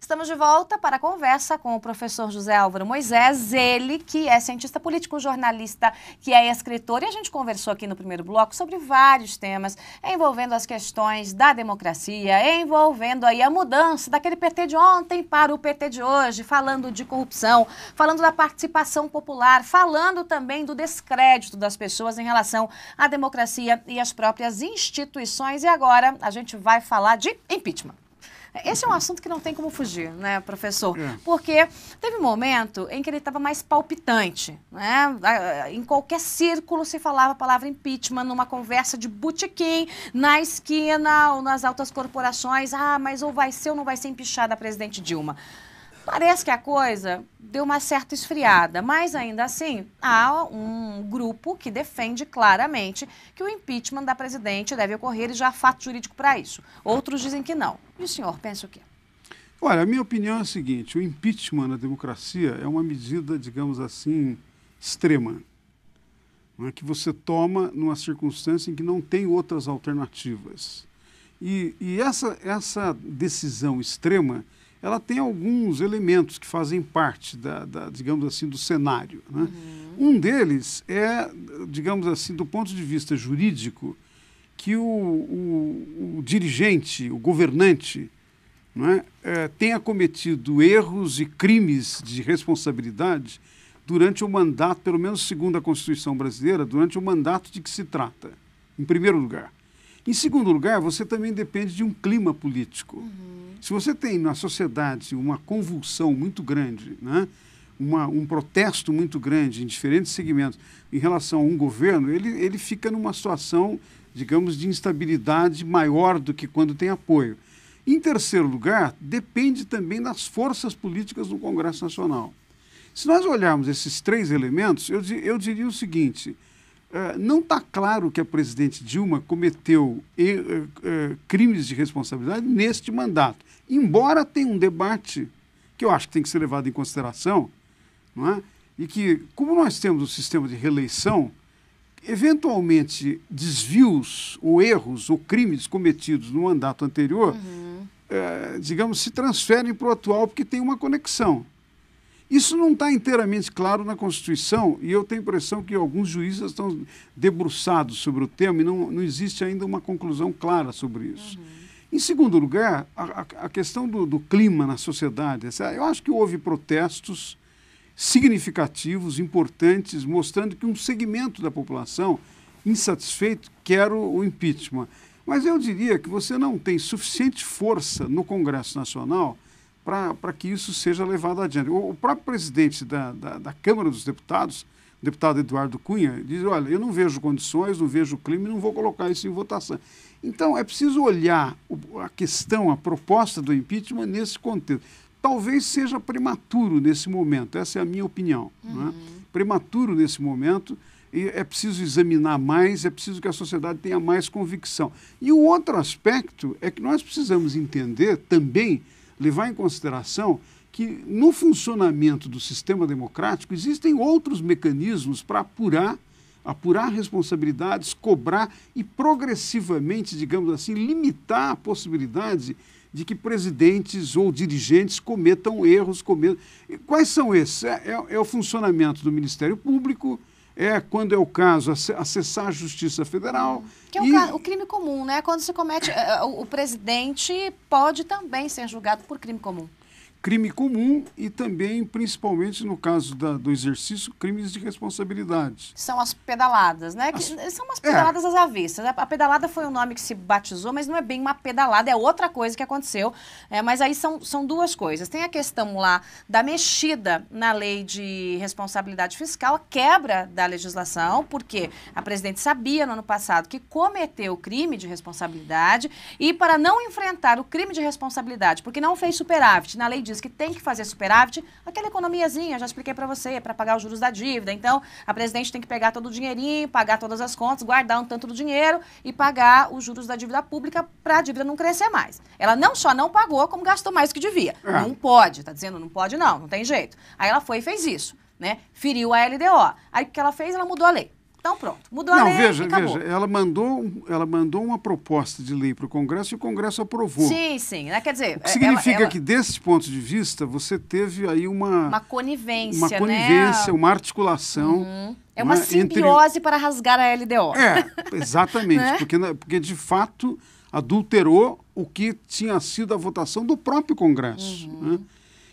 Estamos de volta para a conversa com o professor José Álvaro Moisés, ele que é cientista político, jornalista, que é escritor, e a gente conversou aqui no primeiro bloco sobre vários temas envolvendo as questões da democracia, envolvendo aí a mudança daquele PT de ontem para o PT de hoje, falando de corrupção, falando da participação popular, falando também do descrédito das pessoas em relação à democracia e às próprias instituições. E agora a gente vai falar de impeachment. Esse é um assunto que não tem como fugir, né, professor? Porque teve um momento em que ele estava mais palpitante, né? Em qualquer círculo se falava a palavra impeachment, numa conversa de botequim, na esquina ou nas altas corporações. Ah, mas ou vai ser ou não vai ser empichada a presidente Dilma. Parece que a coisa deu uma certa esfriada, mas ainda assim há um grupo que defende claramente que o impeachment da presidente deve ocorrer e já há fato jurídico para isso. Outros dizem que não. E o senhor pensa o quê? Olha, a minha opinião é a seguinte: o impeachment na democracia é uma medida, digamos assim, extrema, não é, que você toma numa circunstância em que não tem outras alternativas. E essa decisão extrema, ela tem alguns elementos que fazem parte, digamos assim, do cenário, né? Um deles é, digamos assim, do ponto de vista jurídico, que o dirigente, o governante, não é, tenha cometido erros e crimes de responsabilidade durante o mandato, pelo menos segundo a Constituição brasileira, durante o mandato de que se trata, em primeiro lugar. Em segundo lugar, você também depende de um clima político. Se você tem na sociedade uma convulsão muito grande, né, um protesto muito grande em diferentes segmentos em relação a um governo, ele fica numa situação, digamos, de instabilidade maior do que quando tem apoio. Em terceiro lugar, depende também das forças políticas do Congresso Nacional. Se nós olharmos esses três elementos, eu diria o seguinte: não está claro que a presidente Dilma cometeu crimes de responsabilidade neste mandato, embora tenha um debate que eu acho que tem que ser levado em consideração, não é? E que, como nós temos o sistema de reeleição, eventualmente desvios ou erros ou crimes cometidos no mandato anterior, digamos, se transferem para o atual porque tem uma conexão. Isso não está inteiramente claro na Constituição e eu tenho a impressão que alguns juízes estão debruçados sobre o tema e não existe ainda uma conclusão clara sobre isso. Em segundo lugar, a questão do clima na sociedade. Eu acho que houve protestos significativos, importantes, mostrando que um segmento da população insatisfeito quer o impeachment. Mas eu diria que você não tem suficiente força no Congresso Nacional para que isso seja levado adiante. O próprio presidente da Câmara dos Deputados, o deputado Eduardo Cunha, diz: olha, eu não vejo condições, não vejo clima e não vou colocar isso em votação. Então, é preciso olhar a questão, a proposta do impeachment nesse contexto. Talvez seja prematuro nesse momento, essa é a minha opinião. Não é? Prematuro nesse momento, e é preciso examinar mais, é preciso que a sociedade tenha mais convicção. E o outro aspecto é que nós precisamos entender também, levar em consideração que no funcionamento do sistema democrático existem outros mecanismos para apurar responsabilidades, cobrar e progressivamente, digamos assim, limitar a possibilidade de que presidentes ou dirigentes cometam erros. E quais são esses? É o funcionamento do Ministério Público, quando é o caso, acessar a Justiça Federal. Que é o crime comum, né? Quando se comete, o presidente pode também ser julgado por crime comum. Crime comum e também, principalmente no caso do exercício, crimes de responsabilidade. São as pedaladas, né? São umas pedaladas às avessas. A pedalada foi o nome que se batizou, mas não é bem uma pedalada, é outra coisa que aconteceu. Mas aí são duas coisas. Tem a questão lá da mexida na lei de responsabilidade fiscal, a quebra da legislação, porque a presidente sabia no ano passado que cometeu crime de responsabilidade e para não enfrentar o crime de responsabilidade, porque não fez superávit, na lei diz que tem que fazer superávit, aquela economiazinha, já expliquei para você, é para pagar os juros da dívida. Então, a presidente tem que pegar todo o dinheirinho, pagar todas as contas, guardar um tanto do dinheiro e pagar os juros da dívida pública para a dívida não crescer mais. Ela não só não pagou, como gastou mais do que devia. Não pode, tá dizendo não pode não tem jeito. Aí ela foi e fez isso, né? Feriu a LDO. Aí o que ela fez? Ela mudou a lei. Então pronto, mudou a lei e acabou. Veja, ela mandou uma proposta de lei para o Congresso e o Congresso aprovou. Sim, né? Quer dizer... O que significa que, desse ponto de vista, você teve aí uma conivência, né? Uma articulação... É uma simbiose para rasgar a LDO. Exatamente, né? porque de fato adulterou o que tinha sido a votação do próprio Congresso. Né?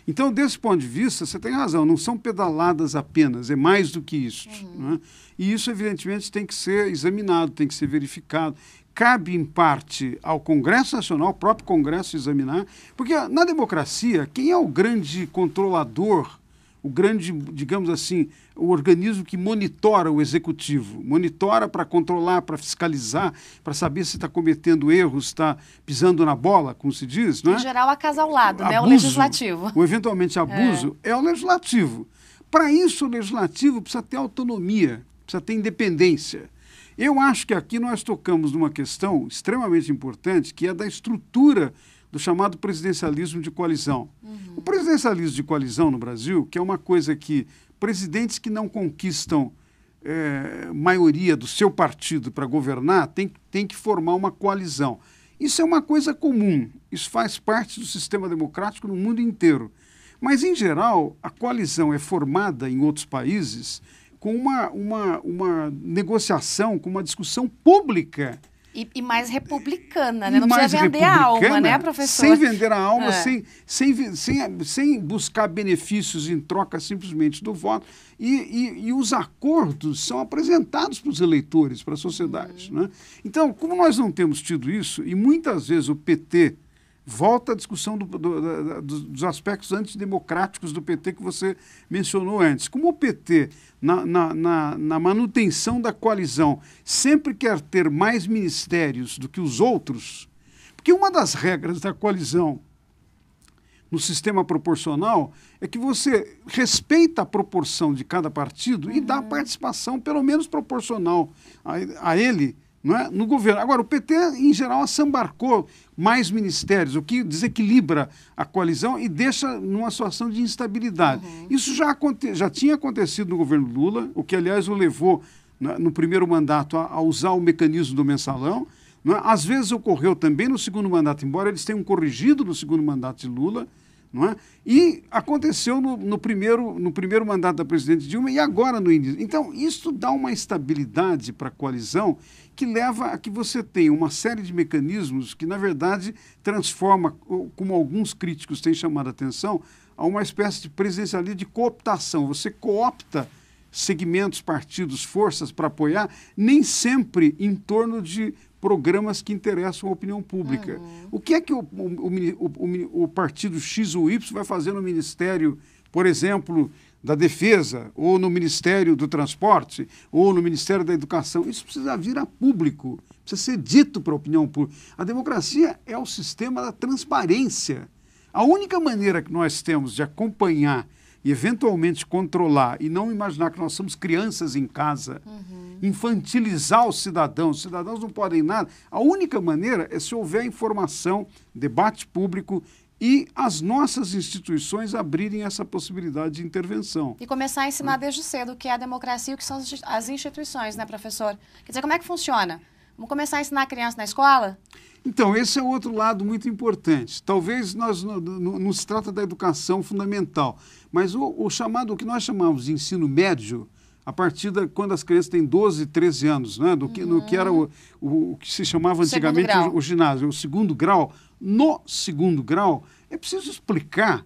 Então, desse ponto de vista, você tem razão, não são pedaladas apenas, é mais do que isso. Né? E isso, evidentemente, tem que ser examinado, tem que ser verificado. Cabe, em parte, ao Congresso Nacional, ao próprio Congresso examinar, porque na democracia, quem é o grande controlador, o grande, digamos assim, o organismo que monitora o executivo, monitora para controlar, para fiscalizar, para saber se está cometendo erros, está pisando na bola, como se diz, não é? Em geral, a casa ao lado, né? O legislativo. O eventualmente abuso é o legislativo. Para isso, o legislativo precisa ter autonomia, precisa ter independência. Eu acho que aqui nós tocamos numa questão extremamente importante, que é da estrutura do chamado presidencialismo de coalizão. O presidencialismo de coalizão no Brasil, que é uma coisa que presidentes que não conquistam maioria do seu partido para governar tem que formar uma coalizão. Isso é uma coisa comum, isso faz parte do sistema democrático no mundo inteiro. Mas, em geral, a coalizão é formada em outros países com uma negociação, com uma discussão pública. E mais republicana, né? Não precisa vender a alma, né, professor? Sem vender a alma, sem buscar benefícios em troca simplesmente do voto. E os acordos são apresentados para os eleitores, para a sociedade. Né? Então, como nós não temos tido isso, e muitas vezes o PT volta à discussão dos aspectos antidemocráticos do PT que você mencionou antes. Como o PT, na manutenção da coalizão, sempre quer ter mais ministérios do que os outros, porque uma das regras da coalizão no sistema proporcional é que você respeita a proporção de cada partido e dá participação, pelo menos proporcional a ele, não é? No governo. Agora, o PT, em geral, assambarcou mais ministérios, o que desequilibra a coalizão e deixa numa situação de instabilidade. Isso já tinha acontecido no governo Lula, o que, aliás, o levou, no primeiro mandato, a usar o mecanismo do mensalão. Não é? Às vezes ocorreu também no segundo mandato, embora eles tenham corrigido no segundo mandato de Lula, não é? E aconteceu no primeiro mandato da presidente Dilma e agora no início. Então, isso dá uma estabilidade para a coalizão que leva a que você tenha uma série de mecanismos que, na verdade, transforma, como alguns críticos têm chamado a atenção, a uma espécie de presidencialismo de cooptação. Você coopta segmentos, partidos, forças para apoiar, nem sempre em torno de programas que interessam a opinião pública. O que é que o partido X ou Y vai fazer no Ministério, por exemplo, da Defesa, ou no Ministério do Transporte, ou no Ministério da Educação? Isso precisa vir a público, precisa ser dito para a opinião pública. A democracia é o sistema da transparência. A única maneira que nós temos de acompanhar e eventualmente controlar e não imaginar que nós somos crianças em casa, infantilizar os cidadãos não podem nada, a única maneira é se houver informação, debate público e as nossas instituições abrirem essa possibilidade de intervenção. E começar a ensinar desde cedo o que é a democracia e o que são as instituições, né, professor? Quer dizer, como é que funciona? Vamos começar a ensinar a criança na escola? Então, esse é outro lado muito importante. Talvez não se trata da educação fundamental, mas o que nós chamamos de ensino médio, a partir de quando as crianças têm 12, 13 anos, né? No que era o que se chamava antigamente o ginásio, o segundo grau. No segundo grau, é preciso explicar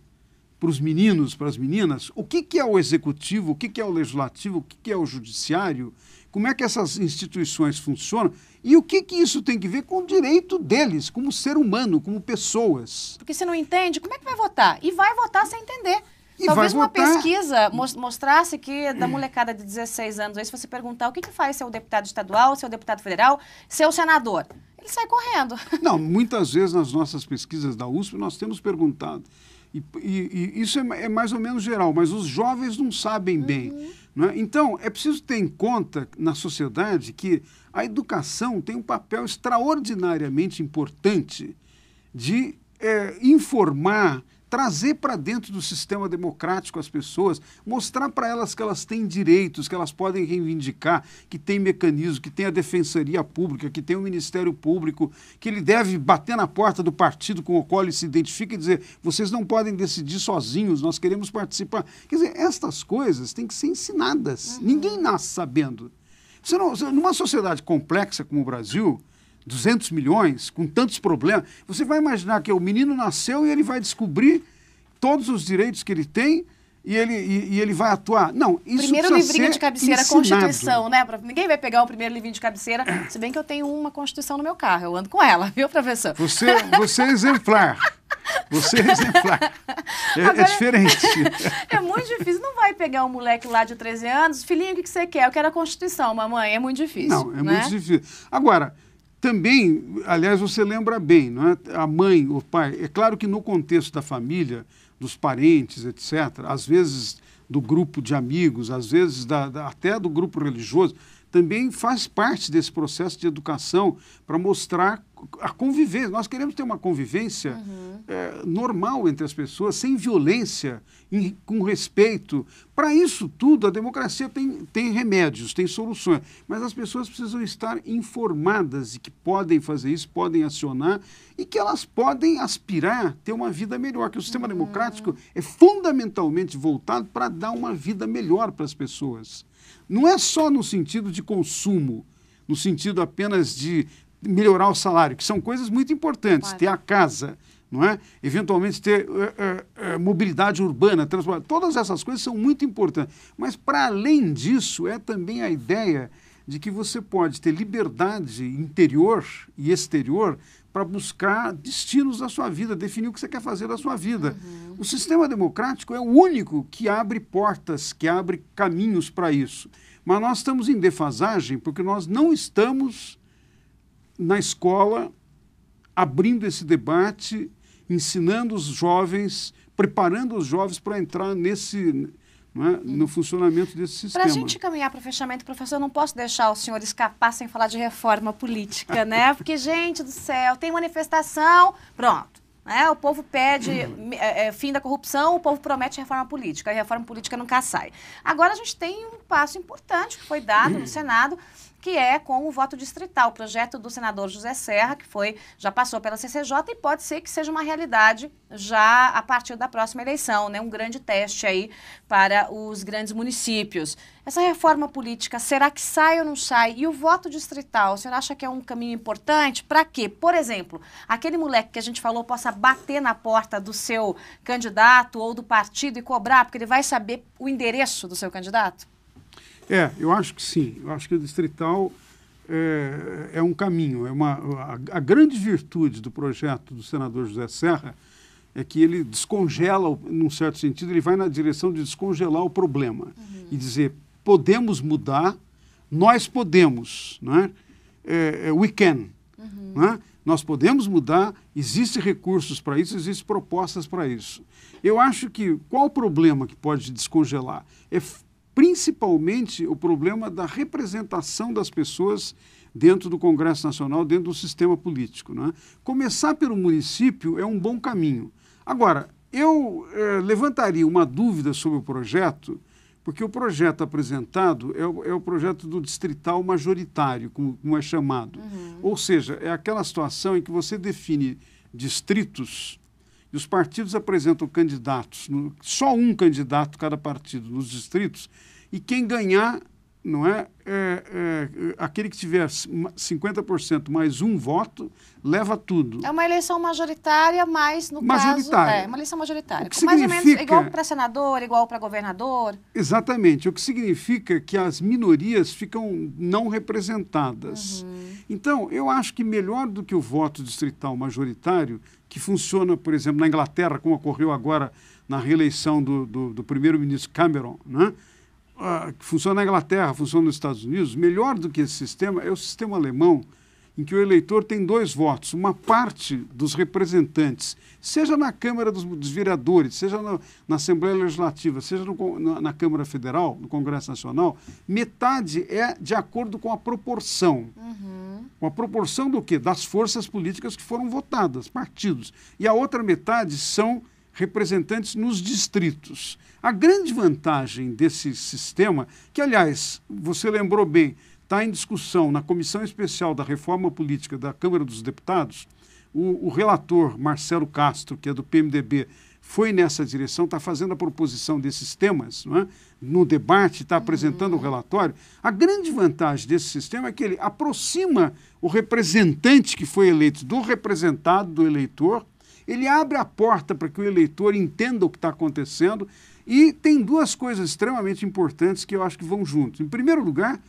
para os meninos, para as meninas, o que é o executivo, o que é o legislativo, o que é o judiciário, como é que essas instituições funcionam e o que isso tem que ver com o direito deles, como ser humano, como pessoas. Porque se não entende, como é que vai votar? E vai votar sem entender. Talvez uma pesquisa mostrasse que da molecada de 16 anos, aí se você perguntar o que faz ser o deputado estadual, ser o deputado federal, ser o senador, ele sai correndo. Não, muitas vezes nas nossas pesquisas da USP nós temos perguntado, e isso é mais ou menos geral, mas os jovens não sabem bem. Não é? Então, é preciso ter em conta na sociedade que a educação tem um papel extraordinariamente importante de informar, trazer para dentro do sistema democrático as pessoas, mostrar para elas que elas têm direitos, que elas podem reivindicar, que tem mecanismo, que tem a Defensoria Pública, que tem o Ministério Público, que ele deve bater na porta do partido com o qual ele se identifica e dizer, vocês não podem decidir sozinhos, nós queremos participar. Quer dizer, estas coisas têm que ser ensinadas. Ninguém nasce sabendo. Numa sociedade complexa como o Brasil, 200 milhões, com tantos problemas, você vai imaginar que o menino nasceu e ele vai descobrir todos os direitos que ele tem e ele vai atuar. Não, isso primeiro livrinho de cabeceira, ensinado. Constituição, né? Ninguém vai pegar o primeiro livrinho de cabeceira, se bem que eu tenho uma Constituição no meu carro, eu ando com ela, viu, professor? Você é exemplar. Você é exemplar. É diferente. É muito difícil. Não vai pegar um moleque lá de 13 anos, filhinho, o que você quer? Eu quero a Constituição, mamãe. É muito difícil. Não, é muito difícil. Agora, também, aliás, você lembra bem, não é? A mãe, o pai, é claro que no contexto da família, dos parentes, etc., às vezes do grupo de amigos, às vezes até do grupo religioso, também faz parte desse processo de educação para mostrar a convivência. Nós queremos ter uma convivência normal entre as pessoas, sem violência, com respeito. Para isso tudo, a democracia tem remédios, tem soluções, mas as pessoas precisam estar informadas de que podem fazer isso, podem acionar e que elas podem aspirar a ter uma vida melhor, que o sistema democrático é fundamentalmente voltado para dar uma vida melhor para as pessoas. Não é só no sentido de consumo, no sentido apenas de melhorar o salário, que são coisas muito importantes, ter a casa, não é? Eventualmente ter mobilidade urbana, transporte, todas essas coisas são muito importantes. Mas, para além disso, é também a ideia de que você pode ter liberdade interior e exterior para buscar destinos da sua vida, definir o que você quer fazer da sua vida. O sistema democrático é o único que abre portas, que abre caminhos para isso. Mas nós estamos em defasagem porque nós não estamos na escola abrindo esse debate, ensinando os jovens, preparando os jovens para entrar no funcionamento desse sistema. Para a gente caminhar para o fechamento, professor, eu não posso deixar o senhor escapar sem falar de reforma política, né? Porque, gente do céu, tem manifestação, pronto. O povo pede fim da corrupção, o povo promete reforma política, a reforma política nunca sai. Agora a gente tem um passo importante que foi dado no Senado, que é com o voto distrital, o projeto do senador José Serra, que já passou pela CCJ e pode ser que seja uma realidade já a partir da próxima eleição, né? Um grande teste aí para os grandes municípios. Essa reforma política, será que sai ou não sai? E o voto distrital, o senhor acha que é um caminho importante? Para quê? Por exemplo, aquele moleque que a gente falou possa bater na porta do seu candidato ou do partido e cobrar, porque ele vai saber o endereço do seu candidato? Eu acho que sim. Eu acho que o distrital é um caminho. A grande virtude do projeto do senador José Serra é que ele descongela, num certo sentido, ele vai na direção de descongelar o problema e dizer, podemos mudar, nós podemos, não é? We can. Não é? Nós podemos mudar, existem recursos para isso, existem propostas para isso. Eu acho que qual o problema que pode descongelar? É principalmente o problema da representação das pessoas dentro do Congresso Nacional, dentro do sistema político. Não é? Começar pelo município é um bom caminho. Agora, eu levantaria uma dúvida sobre o projeto, porque o projeto apresentado é o projeto do distrital majoritário, como é chamado. Ou seja, é aquela situação em que você define distritos e os partidos apresentam candidatos, só um candidato cada partido nos distritos, e quem ganhar, não é, aquele que tiver 50% mais um voto, leva tudo. É uma eleição majoritária, mas no caso... É uma eleição majoritária. Mais ou menos igual para senador, igual para governador. Exatamente. O que significa que as minorias ficam não representadas. Então, eu acho que melhor do que o voto distrital majoritário, que funciona, por exemplo, na Inglaterra, como ocorreu agora na reeleição do primeiro-ministro Cameron, né? Que funciona na Inglaterra, funciona nos Estados Unidos, melhor do que esse sistema é o sistema alemão, em que o eleitor tem 2 votos, uma parte dos representantes, seja na Câmara dos Vereadores, seja na Assembleia Legislativa, seja na Câmara Federal, no Congresso Nacional, metade é de acordo com a proporção. Com a proporção do quê? Das forças políticas que foram votadas, partidos. E a outra metade são representantes nos distritos. A grande vantagem desse sistema, que, aliás, você lembrou bem, está em discussão na Comissão Especial da Reforma Política da Câmara dos Deputados, o relator Marcelo Castro, que é do PMDB, foi nessa direção, está fazendo a proposição desses temas, não é? No debate, está apresentando o relatório. A grande vantagem desse sistema é que ele aproxima o representante que foi eleito do representado, do eleitor, ele abre a porta para que o eleitor entenda o que está acontecendo e tem duas coisas extremamente importantes que eu acho que vão juntos. Em primeiro lugar,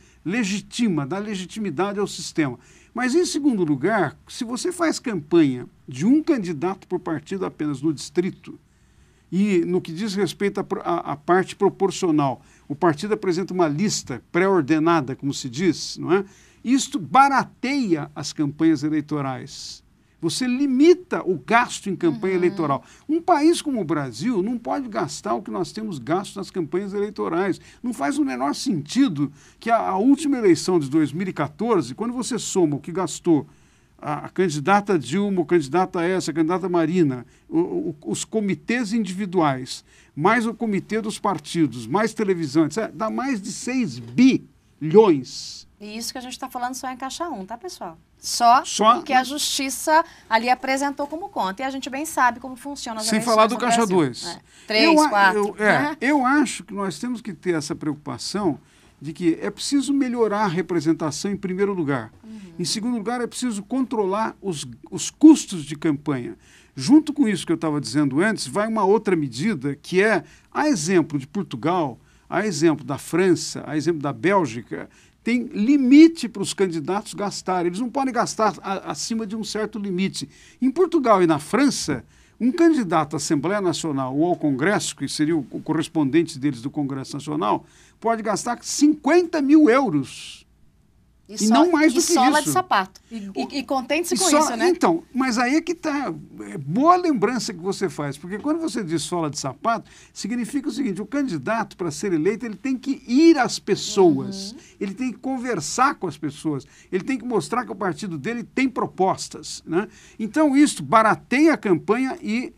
dá legitimidade ao sistema. Mas, em segundo lugar, se você faz campanha de um candidato por partido apenas no distrito, e no que diz respeito à parte proporcional, o partido apresenta uma lista pré-ordenada, como se diz, não é? Isto barateia as campanhas eleitorais. Você limita o gasto em campanha eleitoral. Um país como o Brasil não pode gastar o que nós temos gasto nas campanhas eleitorais. Não faz o menor sentido que a última eleição de 2014, quando você soma o que gastou a candidata Dilma, o candidata essa, a candidata Marina, os comitês individuais, mais o comitê dos partidos, mais televisão, etc., dá mais de 6 bilhões. E isso que a gente está falando só em Caixa 1, tá, pessoal? Só o que a Justiça ali apresentou como conta. E a gente bem sabe como funciona as eleições. Sem falar do Caixa 2. 3, 4. Eu acho que nós temos que ter essa preocupação de que é preciso melhorar a representação em primeiro lugar. Em segundo lugar, é preciso controlar os custos de campanha. Junto com isso que eu estava dizendo antes, vai uma outra medida que é, a exemplo de Portugal, a exemplo da França, a exemplo da Bélgica, tem limite para os candidatos gastarem. Eles não podem gastar acima de um certo limite. Em Portugal e na França, um candidato à Assembleia Nacional ou ao Congresso, que seria o correspondente deles do Congresso Nacional, pode gastar 50 mil euros. E não mais do que isso. E sola de sapato. E contente-se com isso, né? Então, mas aí é que está. Boa lembrança que você faz, porque quando você diz sola de sapato, significa o seguinte: o candidato, para ser eleito, ele tem que ir às pessoas, ele tem que conversar com as pessoas, ele tem que mostrar que o partido dele tem propostas, né? Então, isso barateia a campanha e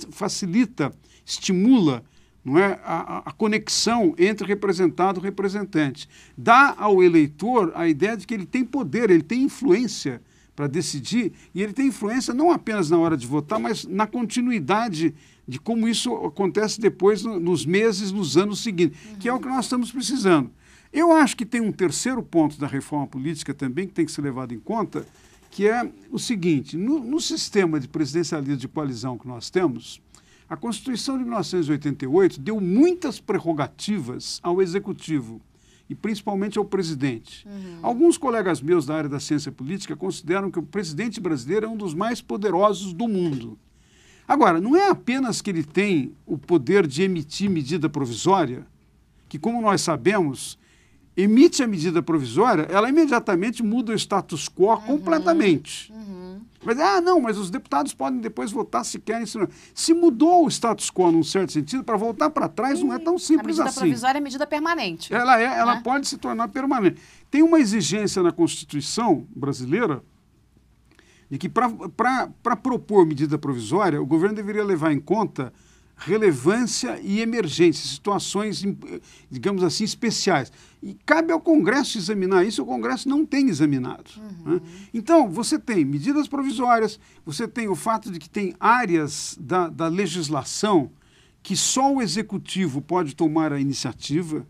facilita, estimula, não é, a conexão entre representado e representante. Dá ao eleitor a ideia de que ele tem poder, ele tem influência para decidir, e ele tem influência não apenas na hora de votar, mas na continuidade de como isso acontece depois nos meses, nos anos seguintes, que é o que nós estamos precisando. Eu acho que tem um terceiro ponto da reforma política também que tem que ser levado em conta, que é o seguinte: no sistema de presidencialismo de coalizão que nós temos, a Constituição de 1988 deu muitas prerrogativas ao Executivo e principalmente ao presidente. Alguns colegas meus da área da ciência política consideram que o presidente brasileiro é um dos mais poderosos do mundo. Agora, não é apenas que ele tem o poder de emitir medida provisória, que, como nós sabemos, emite a medida provisória, ela imediatamente muda o status quo completamente. Mas, mas os deputados podem depois votar se querem. Se mudou o status quo num certo sentido, para voltar para trás não é tão simples assim. A medida provisória é medida permanente. Ela pode se tornar permanente. Tem uma exigência na Constituição brasileira de que para propor medida provisória, o governo deveria levar em conta relevância e emergência, situações, digamos assim, especiais. E cabe ao Congresso examinar isso, o Congresso não tem examinado. Né? Então, você tem medidas provisórias, você tem o fato de que tem áreas da legislação que só o Executivo pode tomar a iniciativa,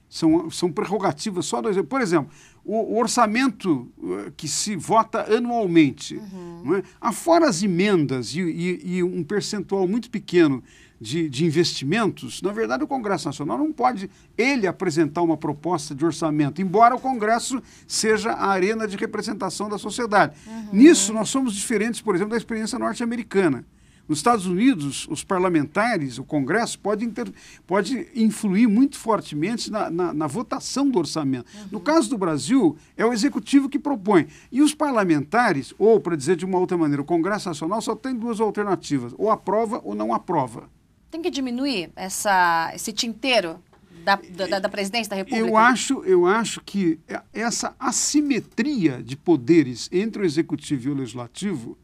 são prerrogativas só do Executivo. Por exemplo, o orçamento que se vota anualmente, não é? Afora as emendas e um percentual muito pequeno de investimentos, na verdade o Congresso Nacional não pode ele apresentar uma proposta de orçamento, embora o Congresso seja a arena de representação da sociedade. Nisso nós somos diferentes, por exemplo, da experiência norte-americana. Nos Estados Unidos, os parlamentares, o Congresso, pode influir muito fortemente na votação do orçamento. No caso do Brasil, é o Executivo que propõe. E os parlamentares, ou, para dizer de uma outra maneira, o Congresso Nacional só tem duas alternativas, ou aprova ou não aprova. Tem que diminuir esse tinteiro da presidência da República? Eu acho que essa assimetria de poderes entre o Executivo e o Legislativo,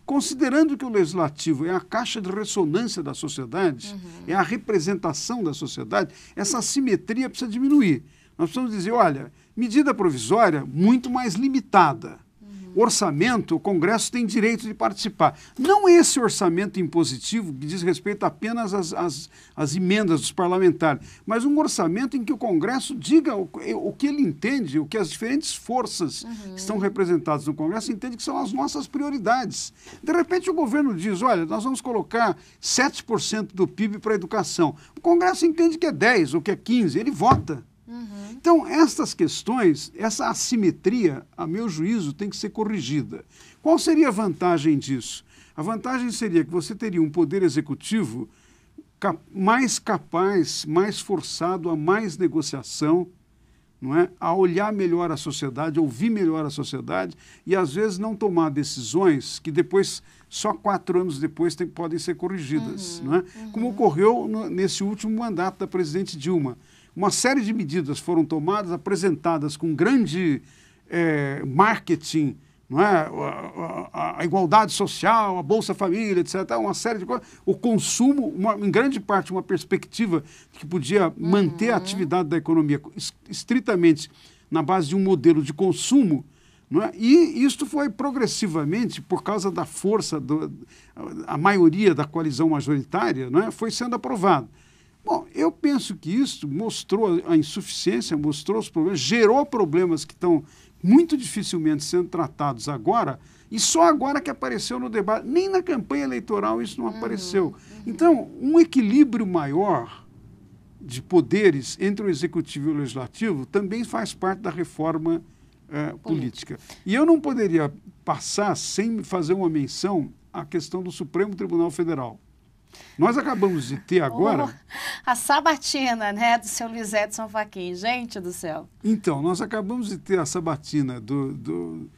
considerando que o legislativo é a caixa de ressonância da sociedade, é a representação da sociedade, essa assimetria precisa diminuir. Nós precisamos dizer, olha, medida provisória muito mais limitada. Orçamento, o Congresso tem direito de participar. Não esse orçamento impositivo que diz respeito apenas às emendas dos parlamentares, mas um orçamento em que o Congresso diga o que ele entende, o que as diferentes forças que estão representadas no Congresso entendem que são as nossas prioridades. De repente o governo diz, olha, nós vamos colocar 7% do PIB para a educação. O Congresso entende que é 10% ou que é 15%, ele vota. Então, estas questões, essa assimetria, a meu juízo, tem que ser corrigida. Qual seria a vantagem disso? A vantagem seria que você teria um poder executivo mais capaz, mais forçado a mais negociação, não é? A olhar melhor a sociedade, ouvir melhor a sociedade e, às vezes, não tomar decisões que depois, só 4 anos depois, podem ser corrigidas. Não é? Como ocorreu nesse último mandato da presidente Dilma. Uma série de medidas foram tomadas, apresentadas com grande marketing, não é? A igualdade social, a Bolsa Família, etc. Uma série de coisas. O consumo, em grande parte, uma perspectiva que podia manter a atividade da economia estritamente na base de um modelo de consumo. Não é? E isto foi progressivamente, por causa da força, a maioria da coalizão majoritária, não é? Foi sendo aprovado. Bom, eu penso que isso mostrou a insuficiência, mostrou os problemas, gerou problemas que estão muito dificilmente sendo tratados agora, e só agora que apareceu no debate. Nem na campanha eleitoral isso não apareceu. Então, um equilíbrio maior de poderes entre o Executivo e o Legislativo também faz parte da reforma política. E eu não poderia passar sem fazer uma menção à questão do Supremo Tribunal Federal. Nós acabamos de ter agora... a sabatina, né, do seu Luiz Edson Fachin. Gente do céu. Então, nós acabamos de ter a sabatina do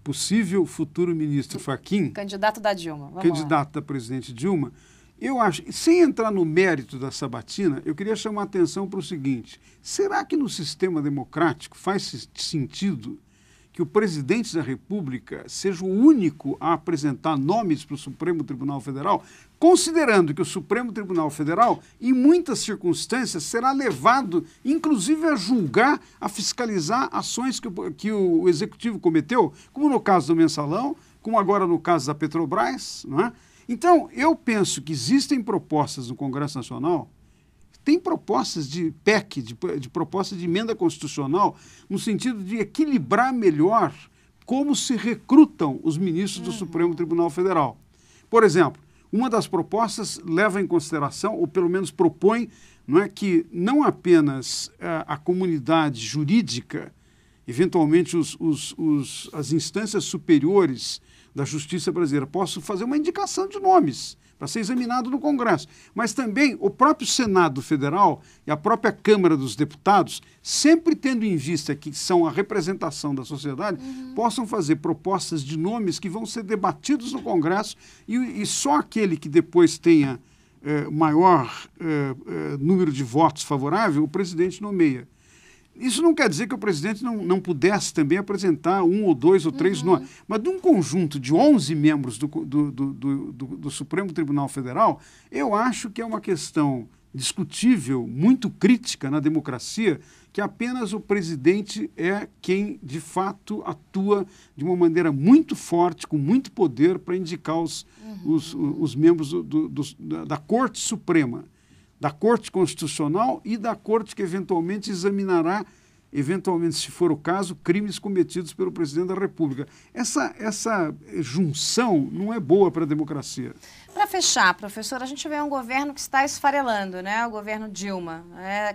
possível futuro ministro Fachin. Candidato da Dilma. Candidato da presidente Dilma. Eu acho, sem entrar no mérito da sabatina, eu queria chamar a atenção para o seguinte. Será que no sistema democrático faz sentido que o presidente da República seja o único a apresentar nomes para o Supremo Tribunal Federal, considerando que o Supremo Tribunal Federal, em muitas circunstâncias, será levado, inclusive, a julgar, a fiscalizar ações que o Executivo cometeu, como no caso do Mensalão, como agora no caso da Petrobras, não é? Então, eu penso que existem propostas no Congresso Nacional. Tem propostas de PEC, de proposta de emenda constitucional, no sentido de equilibrar melhor como se recrutam os ministros do Supremo Tribunal Federal. Por exemplo, uma das propostas leva em consideração, ou pelo menos propõe, não é, que não apenas a comunidade jurídica, eventualmente as instâncias superiores da justiça brasileira, possam fazer uma indicação de nomes para ser examinado no Congresso. Mas também o próprio Senado Federal e a própria Câmara dos Deputados, sempre tendo em vista que são a representação da sociedade, possam fazer propostas de nomes que vão ser debatidos no Congresso e só aquele que depois tenha maior número de votos favorável, o presidente nomeia. Isso não quer dizer que o presidente não pudesse também apresentar 1 ou 2 ou 3 nomes, mas de um conjunto de 11 membros do Supremo Tribunal Federal, eu acho que é uma questão discutível, muito crítica na democracia, que apenas o presidente é quem, de fato, atua de uma maneira muito forte, com muito poder, para indicar os membros da Corte Suprema, da Corte Constitucional e da Corte que eventualmente examinará, eventualmente, se for o caso, crimes cometidos pelo presidente da República. Essa junção não é boa para a democracia. Para fechar, professor, a gente vê um governo que está esfarelando, né? O governo Dilma,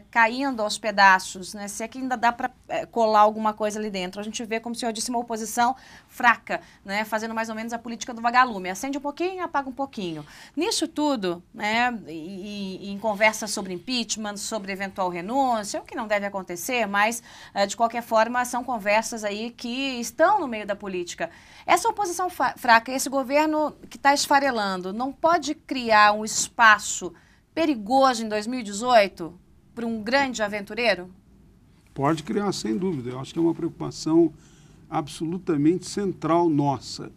caindo aos pedaços, né? Se é que ainda dá para colar alguma coisa ali dentro. A gente vê, como o senhor disse, uma oposição fraca, né? Fazendo mais ou menos a política do vagalume. Acende um pouquinho, apaga um pouquinho. Nisso tudo, né? E em conversas sobre impeachment, sobre eventual renúncia, o que não deve acontecer, mas, de qualquer forma, são conversas aí que estão no meio da política. Essa oposição fraca, esse governo que está esfarelando, não pode criar um espaço perigoso em 2018 para um grande aventureiro? Pode criar, sem dúvida. Eu acho que é uma preocupação absolutamente central nossa.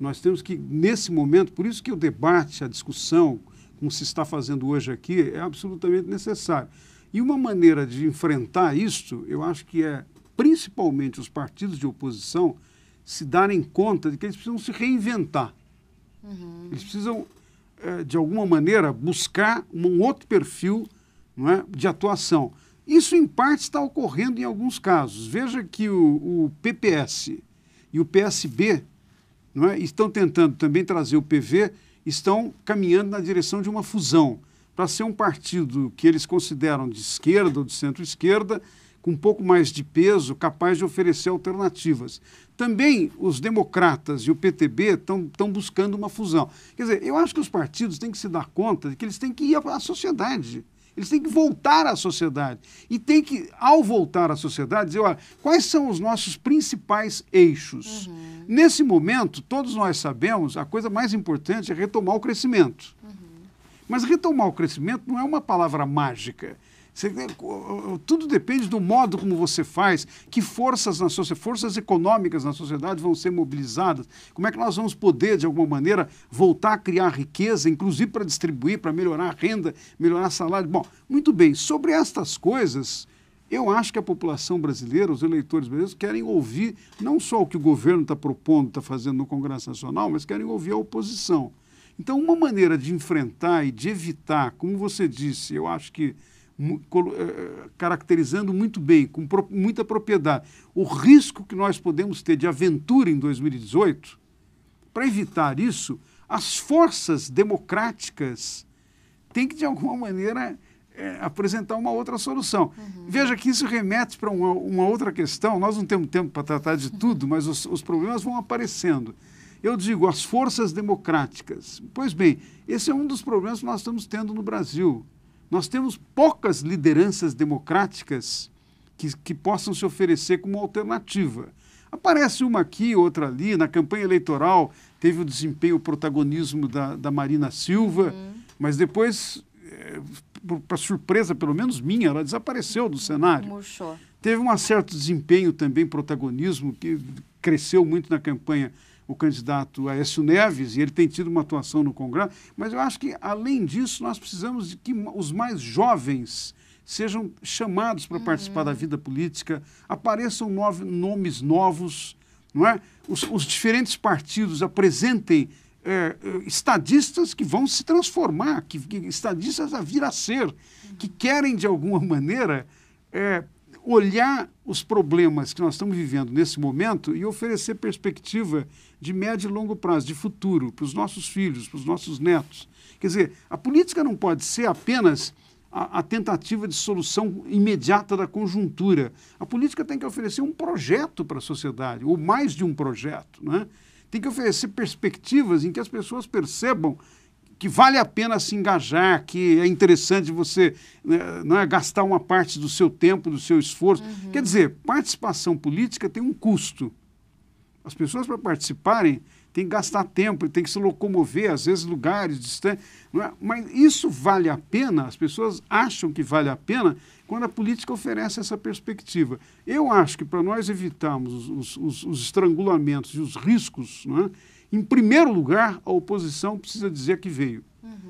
Nós temos que, nesse momento, por isso que o debate, a discussão, como se está fazendo hoje aqui, é absolutamente necessário. E uma maneira de enfrentar isso, eu acho que é, principalmente os partidos de oposição, se darem conta de que eles precisam se reinventar. Eles precisam, de alguma maneira, buscar um outro perfil, não é, de atuação. Isso, em parte, está ocorrendo em alguns casos. Veja que o PPS e o PSB, não é, estão tentando também trazer o PV, estão caminhando na direção de uma fusão, para ser um partido que eles consideram de esquerda ou de centro-esquerda, com um pouco mais de peso, capaz de oferecer alternativas. Também os democratas e o PTB estão buscando uma fusão. Quer dizer, eu acho que os partidos têm que se dar conta de que eles têm que ir à sociedade. Eles têm que voltar à sociedade. E tem que, ao voltar à sociedade, dizer, olha, quais são os nossos principais eixos? Nesse momento, todos nós sabemos, a coisa mais importante é retomar o crescimento. Mas retomar o crescimento não é uma palavra mágica. Tudo depende do modo como você faz, que forças econômicas na sociedade vão ser mobilizadas, como é que nós vamos poder, de alguma maneira, voltar a criar riqueza, inclusive para distribuir, para melhorar a renda, melhorar o salário. Bom, muito bem, sobre estas coisas, eu acho que a população brasileira, os eleitores brasileiros, querem ouvir não só o que o governo está propondo, está fazendo no Congresso Nacional, mas querem ouvir a oposição. Então, uma maneira de enfrentar e de evitar, como você disse, eu acho que caracterizando muito bem, com muita propriedade, o risco que nós podemos ter de aventura em 2018, para evitar isso, as forças democráticas têm que, de alguma maneira, apresentar uma outra solução. Veja que isso remete para uma outra questão, nós não temos tempo para tratar de tudo, mas os problemas vão aparecendo. Eu digo, as forças democráticas. Pois bem, esse é um dos problemas que nós estamos tendo no Brasil. Nós temos poucas lideranças democráticas que possam se oferecer como alternativa. Aparece uma aqui, outra ali. Na campanha eleitoral teve o desempenho, o protagonismo da Marina Silva, mas depois, para surpresa, pelo menos minha, ela desapareceu do cenário. Murchou. Teve um certo desempenho também, protagonismo, que cresceu muito na campanha, o candidato Aécio Neves, e ele tem tido uma atuação no Congresso, mas eu acho que, além disso, nós precisamos de que os mais jovens sejam chamados para participar da vida política, apareçam nomes novos, não é? Os diferentes partidos apresentem estadistas que vão se transformar, estadistas a vir a ser, que querem, de alguma maneira, olhar os problemas que nós estamos vivendo nesse momento e oferecer perspectiva de médio e longo prazo, de futuro, para os nossos filhos, para os nossos netos. Quer dizer, a política não pode ser apenas a tentativa de solução imediata da conjuntura. A política tem que oferecer um projeto para a sociedade, ou mais de um projeto, né? Tem que oferecer perspectivas em que as pessoas percebam que vale a pena se engajar, que é interessante você, não é, gastar uma parte do seu tempo, do seu esforço. Quer dizer, participação política tem um custo. As pessoas, para participarem, têm que gastar tempo, têm que se locomover, às vezes lugares distantes. Não é? Mas isso vale a pena, as pessoas acham que vale a pena quando a política oferece essa perspectiva. Eu acho que para nós evitarmos os estrangulamentos e os riscos, não é? Em primeiro lugar, a oposição precisa dizer que veio,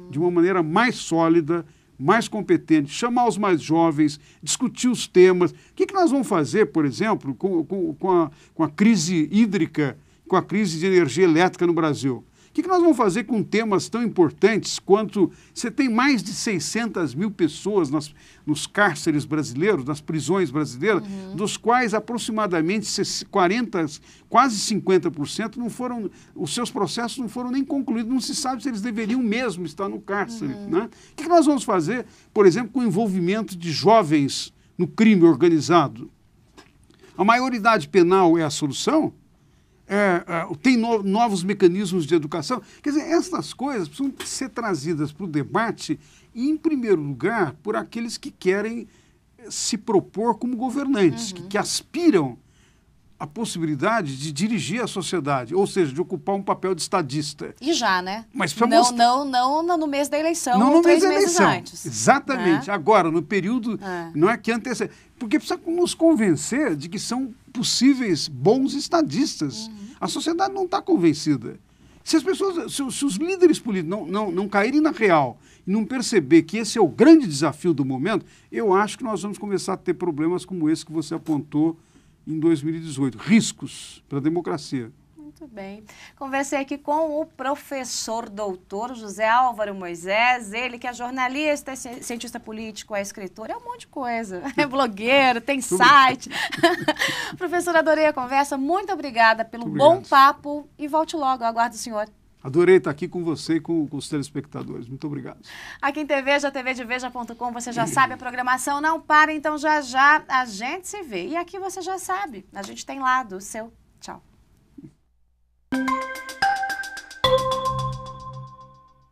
de uma maneira mais sólida, mais competente, chamar os mais jovens, discutir os temas. O que nós vamos fazer, por exemplo, com a crise hídrica, com a crise de energia elétrica no Brasil? O que nós vamos fazer com temas tão importantes quanto... Você tem mais de 600 mil pessoas nos cárceres brasileiros, nas prisões brasileiras, dos quais aproximadamente 40, quase 50% não foram... Os seus processos não foram nem concluídos, não se sabe se eles deveriam mesmo estar no cárcere. Né? O que nós vamos fazer, por exemplo, com o envolvimento de jovens no crime organizado? A maioridade penal é a solução? Tem novos mecanismos de educação. Quer dizer, essas coisas precisam ser trazidas para o debate e, em primeiro lugar, por aqueles que querem se propor como governantes, que aspiram à possibilidade de dirigir a sociedade, ou seja, de ocupar um papel de estadista. E já, né? Mas não no mês da eleição, não ou no 3 mês da meses eleição. antes. Exatamente. Agora, no período, não é que antecede. Porque precisa nos convencer de que são possíveis bons estadistas. A sociedade não está convencida. Se as pessoas, se os líderes políticos não caírem na real e não perceber que esse é o grande desafio do momento, eu acho que nós vamos começar a ter problemas como esse que você apontou em 2018. Riscos para a democracia. Muito bem. Conversei aqui com o professor doutor José Álvaro Moisés, ele que é jornalista, é cientista político, é escritor, é um monte de coisa. É blogueiro, tem site. Professor, adorei a conversa. Muito obrigada pelo bom papo e volte logo. Eu aguardo o senhor. Adorei estar aqui com você e com os telespectadores. Muito obrigado. Aqui em TVeja, tvdeveja.com, você já sabe, a programação não para, então já a gente se vê. E aqui você já sabe, a gente tem lá do seu. Tchau.